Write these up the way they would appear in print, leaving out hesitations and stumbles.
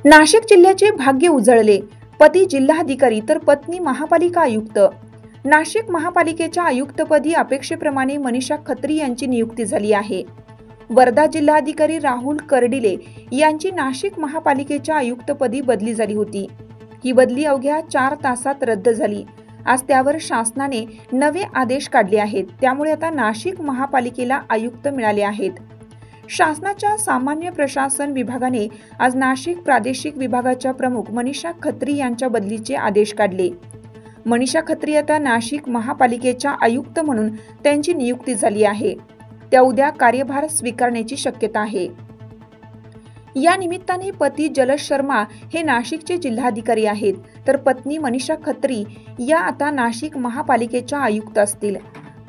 नाशिक जिल्ह्याचे भाग्य उजळले। पती जिल्हाधिकारी तर पत्नी महापालिका आयुक्त। नाशिक महापालिकेच्या आयुक्तपदी अपेक्षेप्रमाणे मनीषा खत्री यांची नियुक्ती झाली आहे। वर्धा जिल्हाधिकारी राहुल कर्डिले यांची नाशिक महापालिकेच्या आयुक्तपदी बदली झाली होती। ही बदली अवघ्या 4 तासात रद्द झाली। आज त्यावर शासनाने नवे आदेश काढले आहेत। त्यामुळे आता नाशिक महापालिकेला आयुक्त मिळाले आहेत। शासनाच्या सामान्य प्रशासन विभागाने आज नाशिक प्रादेशिक विभागाच्या प्रमुख मनीषा खत्री यांच्या बदलीचे आदेश काढले। मनीषा खत्री आता नाशिक महापालिकेच्या आयुक्त म्हणून त्यांची नियुक्ती झाली आहे। त्या उद्या कार्यभार स्वीकारण्याची शक्यता आहे। या निमित्ताने पती जलज शर्मा हे नाशिकचे जिल्हाधिकारी आहेत, तर पत्नी मनीषा खत्री या आता नाशिक महापालिकेच्या आयुक्त असतील।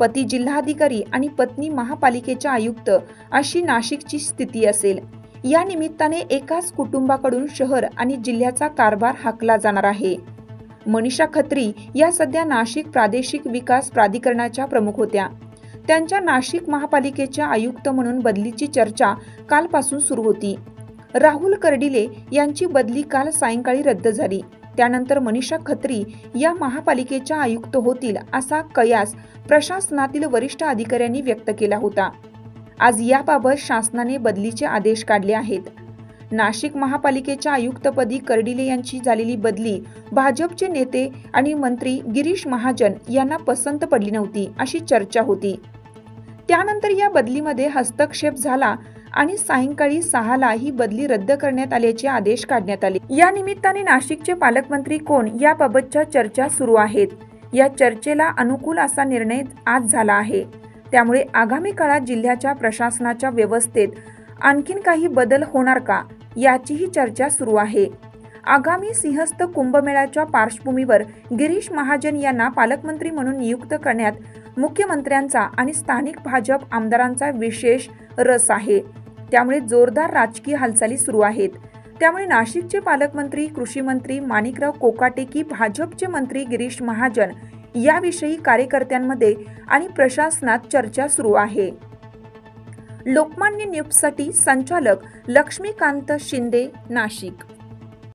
पती जिल्हाधिकारी आणि पत्नी महापालिकेच्या आयुक्त अशी नाशिकची स्थिती असेल। या निमित्ताने एकाच कुटुंबाकडून शहर आणि जिल्ह्याचा कारभार हाकला जाणार आहे। मनीषा खत्री या सध्या नाशिक प्रादेशिक विकास प्राधिकरणाच्या प्रमुख होत्या। त्यांच्या नाशिक महापालिकेच्या आयुक्त म्हणून बदलीची चर्चा कालपासून सुरू होती। राहुल कर्डिले यांची बदली काल सायंकाळी रद्द झाली। त्यानंतर मनीषा खत्री या महापालिकेच्या आयुक्त होतील असा कयास प्रशासनातील वरिष्ठ अधिकाऱ्यांनी व्यक्त केला होता। आज याबाबत शासनाने बदलीचे आदेश काढले आहेत। नाशिक महापालिकेच्या आयुक्तपदी कर्डिले यांची झालेली बदली भाजपचे नेते आणि मंत्री गिरीश महाजन यांना पसंत पडली नव्हती अशी चर्चा होती। त्यानंतर या बदलीमध्ये हस्तक्षेप झाला आणि सायंकाळी 6ला ही बदली रद्द करण्यात आल्याचे आदेश काढण्यात आले। या निमित्ताने नाशिकचे पालकमंत्री कोण याबाबतच्या चर्चा सुरू आहेत। या चर्चेला अनुकूल असा निर्णय आज झाला आहे। त्यामुळे आगामी काळात जिल्ह्याच्या प्रशासनाच्या व्यवस्थेत आणखीन काही बदल होणार का याचीही चर्चा सुरू आहे। आगामी सिंहस्थ कुंभमेळ्याच्या पार्श्वभूमीवर गिरीश महाजन यांना पालकमंत्री म्हणून नियुक्त करण्यात मुख्यमंत्र्यांचा आणि स्थानिक भाजप आमदारांचा विशेष रस आहे। त्यामुळे जोरदार राजकीय हालचाली सुरू आहेत। त्यामुळे नाशिकचे पालकमंत्री कृषी मंत्री माणिकराव कोकाटे की भाजपचे मंत्री गिरीश महाजन याविषयी कार्यकर्त्यांमध्ये आणि प्रशासनात चर्चा सुरू आहे। लोकमान्य न्यूजसाठी संचालक लक्ष्मीकांत शिंदे, नाशिक।